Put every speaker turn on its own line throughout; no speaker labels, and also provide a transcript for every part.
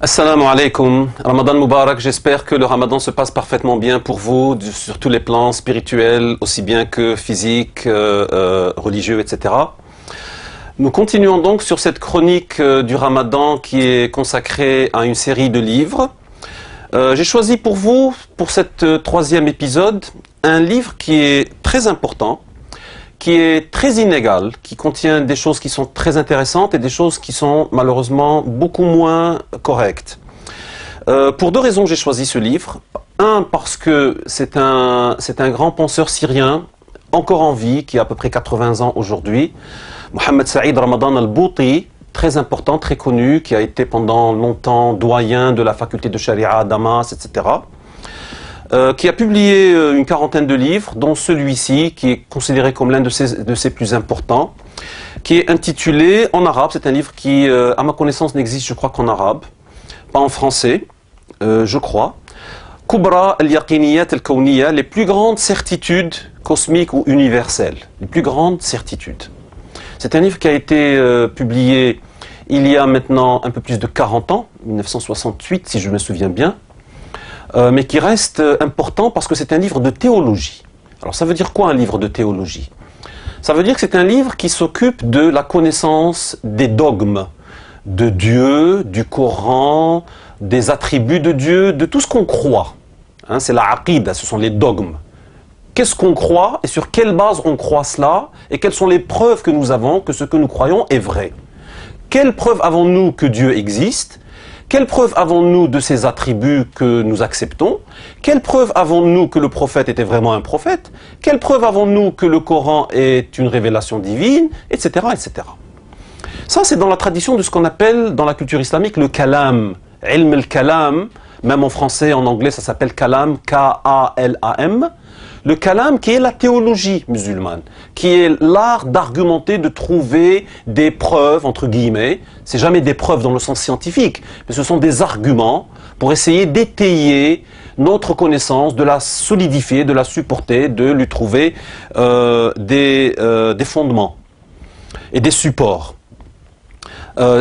Assalamu alaikum, Ramadan Mubarak, j'espère que le Ramadan se passe parfaitement bien pour vous, sur tous les plans spirituels, aussi bien que physiques, religieux, etc. Nous continuons donc sur cette chronique du Ramadan qui est consacrée à une série de livres. J'ai choisi pour vous, pour cette troisième épisode, un livre qui est très important, qui est très inégal, qui contient des choses qui sont très intéressantes et des choses qui sont malheureusement beaucoup moins correctes. Pour deux raisons, j'ai choisi ce livre. Un, parce que c'est un grand penseur syrien, encore en vie, qui a à peu près 80 ans aujourd'hui, Mohammed Saïd Ramadan al-Bouti, très important, très connu, qui a été pendant longtemps doyen de la faculté de Sharia à Damas, etc., qui a publié une quarantaine de livres, dont celui-ci, qui est considéré comme l'un de ses plus importants, qui est intitulé en arabe. C'est un livre qui, à ma connaissance, n'existe, je crois, qu'en arabe, pas en français, je crois. Kubra al-Yaqiniyat al-Kawniyya, les plus grandes certitudes cosmiques ou universelles, les plus grandes certitudes. C'est un livre qui a été publié il y a maintenant un peu plus de 40 ans, 1968 si je me souviens bien, mais qui reste important parce que c'est un livre de théologie. Alors ça veut dire quoi un livre de théologie? Ça veut dire que c'est un livre qui s'occupe de la connaissance des dogmes de Dieu, du Coran, des attributs de Dieu, de tout ce qu'on croit. Hein, c'est la aqida, ce sont les dogmes. Qu'est-ce qu'on croit et sur quelle base on croit cela et quelles sont les preuves que nous avons que ce que nous croyons est vrai? Quelles preuves avons-nous que Dieu existe? Quelles preuves avons-nous de ces attributs que nous acceptons? Quelles preuves avons-nous que le prophète était vraiment un prophète? Quelles preuves avons-nous que le Coran est une révélation divine? Etc. etc. Ça, c'est dans la tradition de ce qu'on appelle dans la culture islamique le kalam. Ilm al-kalam, même en français, en anglais, ça s'appelle kalam, K-A-L-A-M. Le kalam qui est la théologie musulmane, qui est l'art d'argumenter, de trouver des preuves, entre guillemets. C'est jamais des preuves dans le sens scientifique, mais ce sont des arguments pour essayer d'étayer notre connaissance, de la solidifier, de la supporter, de lui trouver des fondements et des supports.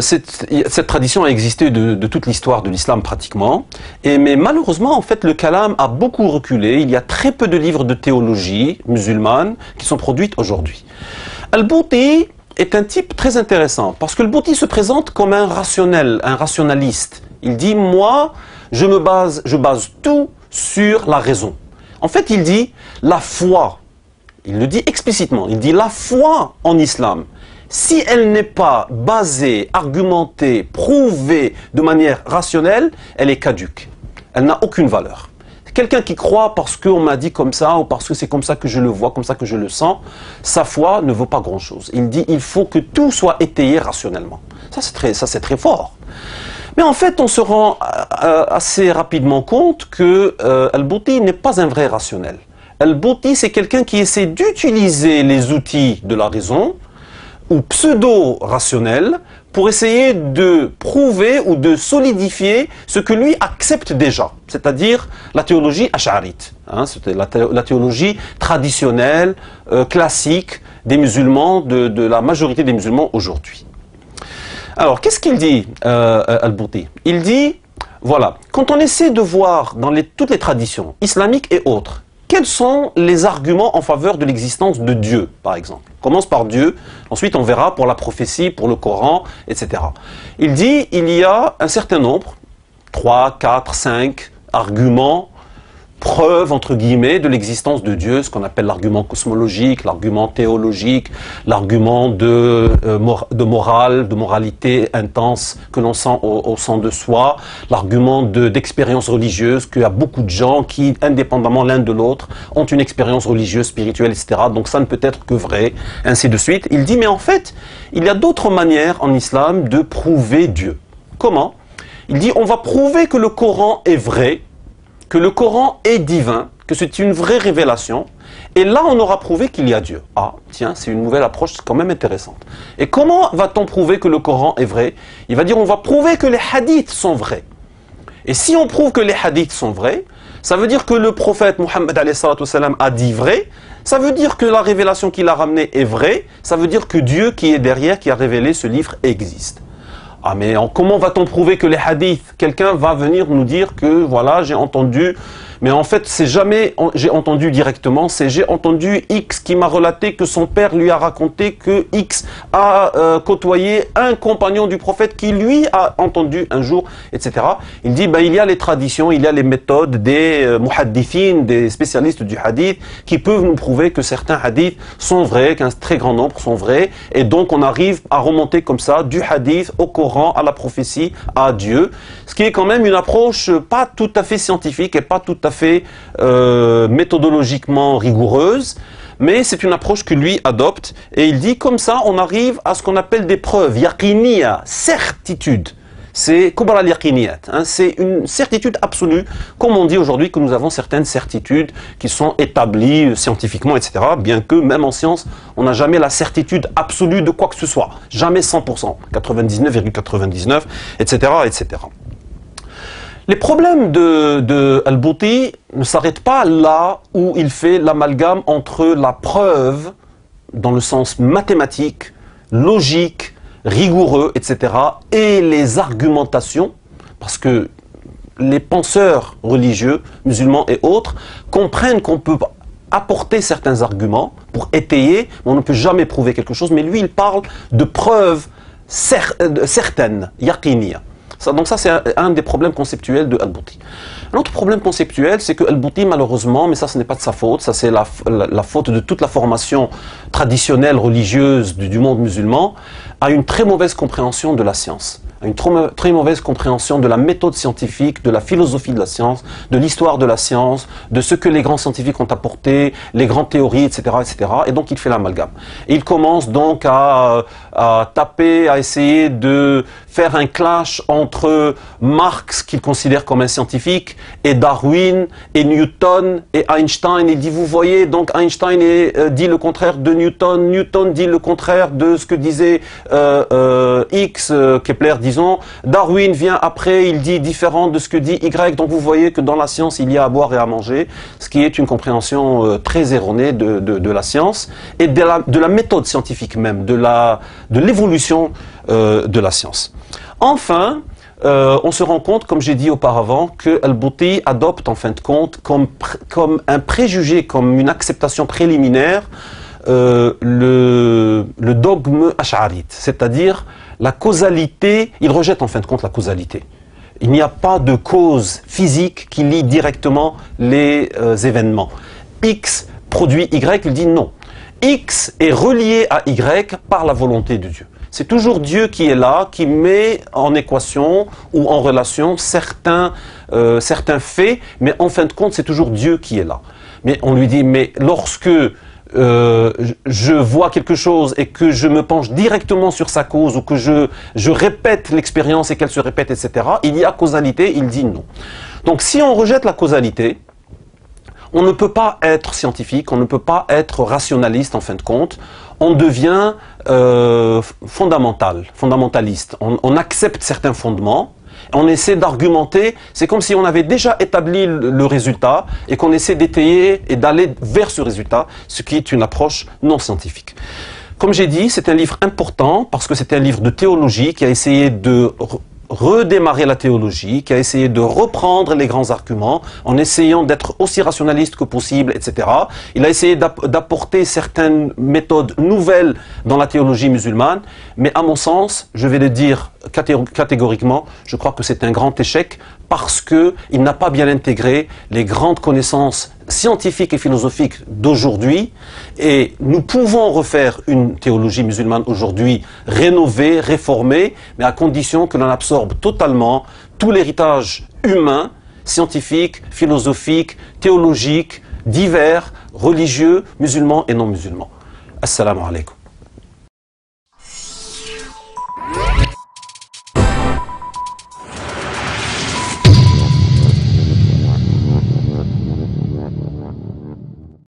Cette tradition a existé de toute l'histoire de l'islam pratiquement, mais malheureusement en fait le kalam a beaucoup reculé. Il y a très peu de livres de théologie musulmane qui sont produits aujourd'hui. Al-Bouti est un type très intéressant parce que Al-Bouti se présente comme un rationnel, un rationaliste. Il dit moi je base tout sur la raison. En fait il dit la foi, il le dit explicitement, il dit la foi en islam. Si elle n'est pas basée, argumentée, prouvée de manière rationnelle, elle est caduque. Elle n'a aucune valeur. Quelqu'un qui croit parce qu'on m'a dit comme ça ou parce que c'est comme ça que je le vois, comme ça que je le sens, sa foi ne vaut pas grand-chose. Il dit il faut que tout soit étayé rationnellement. Ça c'est très fort. Mais en fait, on se rend assez rapidement compte que Al-Bouti n'est pas un vrai rationnel. Al-Bouti, c'est quelqu'un qui essaie d'utiliser les outils de la raison ou pseudo-rationnel pour essayer de prouver ou de solidifier ce que lui accepte déjà, c'est-à-dire la théologie ash'arite, hein, c'était la théologie traditionnelle, classique des musulmans, de la majorité des musulmans aujourd'hui. Alors, qu'est-ce qu'il dit, Al-Bouti? Il dit, voilà, quand on essaie de voir dans toutes les traditions islamiques et autres, quels sont les arguments en faveur de l'existence de Dieu, par exemple? On commence par Dieu, ensuite on verra pour la prophétie, pour le Coran, etc. Il dit il y a un certain nombre, 3, 4, 5 arguments, preuves entre guillemets de l'existence de Dieu, ce qu'on appelle l'argument cosmologique, l'argument théologique, l'argument de morale, de moralité intense que l'on sent au sein de soi, l'argument d'expérience religieuse, qu'il y a beaucoup de gens qui, indépendamment l'un de l'autre, ont une expérience religieuse, spirituelle, etc. Donc ça ne peut être que vrai, ainsi de suite. Il dit mais en fait, il y a d'autres manières en islam de prouver Dieu. Comment? Il dit on va prouver que le Coran est vrai, que le Coran est divin, que c'est une vraie révélation, et là on aura prouvé qu'il y a Dieu. Ah, tiens, c'est une nouvelle approche quand même intéressante. Et comment va-t-on prouver que le Coran est vrai? Il va dire on va prouver que les hadiths sont vrais. Et si on prouve que les hadiths sont vrais, ça veut dire que le prophète Mohammed a dit vrai, ça veut dire que la révélation qu'il a ramenée est vraie, ça veut dire que Dieu qui est derrière, qui a révélé ce livre existe. Ah mais comment va-t-on prouver que les hadiths, quelqu'un va venir nous dire que voilà, j'ai entendu, mais en fait c'est jamais j'ai entendu directement, c'est j'ai entendu X qui m'a relaté que son père lui a raconté que X a côtoyé un compagnon du prophète qui lui a entendu un jour, etc. Il dit il y a les traditions, il y a les méthodes des muhaddithin, des spécialistes du hadith qui peuvent nous prouver que certains hadiths sont vrais, qu'un très grand nombre sont vrais, et donc on arrive à remonter comme ça du hadith au Coran, à la prophétie, à Dieu, ce qui est quand même une approche pas tout à fait scientifique et pas tout à fait méthodologiquement rigoureuse, mais c'est une approche que lui adopte, et il dit comme ça on arrive à ce qu'on appelle des preuves, yaqiniya, certitude. C'est kubra al-yaqiniyat, c'est une certitude absolue, comme on dit aujourd'hui que nous avons certaines certitudes qui sont établies scientifiquement, etc. Bien que même en science, on n'a jamais la certitude absolue de quoi que ce soit, jamais 100%, 99,99, etc., etc. Les problèmes de Al-Bouti ne s'arrêtent pas là où il fait l'amalgame entre la preuve, dans le sens mathématique, logique, rigoureux, etc., et les argumentations, parce que les penseurs religieux, musulmans et autres, comprennent qu'on peut apporter certains arguments pour étayer, mais on ne peut jamais prouver quelque chose, mais lui il parle de preuves certaines, yaqiniya. Donc ça, c'est un des problèmes conceptuels de Al-Bouti. Un autre problème conceptuel, c'est que Al-Bouti, malheureusement, mais ça, ce n'est pas de sa faute, ça c'est la faute de toute la formation traditionnelle religieuse du monde musulman, a une très mauvaise compréhension de la science, une très mauvaise compréhension de la méthode scientifique, de la philosophie de la science, de l'histoire de la science, de ce que les grands scientifiques ont apporté, les grandes théories, etc., etc. Et donc il fait l'amalgame. Et il commence donc à taper, à essayer de faire un clash entre Marx, qu'il considère comme un scientifique, et Darwin, et Newton, et Einstein. Il dit, vous voyez, donc Einstein dit le contraire de Newton, Newton dit le contraire de ce que disait X, Kepler, disons. Darwin vient après, il dit différent de ce que dit Y. Donc vous voyez que dans la science, il y a à boire et à manger, ce qui est une compréhension très erronée de la science, et de la méthode scientifique même, de l'évolution de la science. Enfin, on se rend compte, comme j'ai dit auparavant, que Al-Bouti adopte en fin de compte comme un préjugé, comme une acceptation préliminaire, le dogme ash'arite, c'est-à-dire la causalité. Il rejette en fin de compte la causalité. Il n'y a pas de cause physique qui lie directement les événements. X produit Y, il dit non. X est relié à Y par la volonté de Dieu. C'est toujours Dieu qui est là, qui met en équation ou en relation certains faits, mais en fin de compte, c'est toujours Dieu qui est là. Mais on lui dit, mais lorsque je vois quelque chose et que je me penche directement sur sa cause, ou que je répète l'expérience et qu'elle se répète, etc., il y a causalité, il dit non. Donc si on rejette la causalité, on ne peut pas être scientifique, on ne peut pas être rationaliste en fin de compte, on devient fondamentaliste, on accepte certains fondements, on essaie d'argumenter, c'est comme si on avait déjà établi le résultat et qu'on essaie d'étayer et d'aller vers ce résultat, ce qui est une approche non scientifique. Comme j'ai dit, c'est un livre important parce que c'est un livre de théologie qui a essayé de redémarrer la théologie, qui a essayé de reprendre les grands arguments en essayant d'être aussi rationaliste que possible, etc. Il a essayé d'apporter certaines méthodes nouvelles dans la théologie musulmane, mais à mon sens, je vais le dire catégoriquement, je crois que c'est un grand échec parce qu'il n'a pas bien intégré les grandes connaissances scientifiques et philosophiques d'aujourd'hui, et nous pouvons refaire une théologie musulmane aujourd'hui rénovée, réformée, mais à condition que l'on absorbe totalement tout l'héritage humain, scientifique, philosophique, théologique, divers, religieux, musulmans et non musulmans. Assalamu alaikum.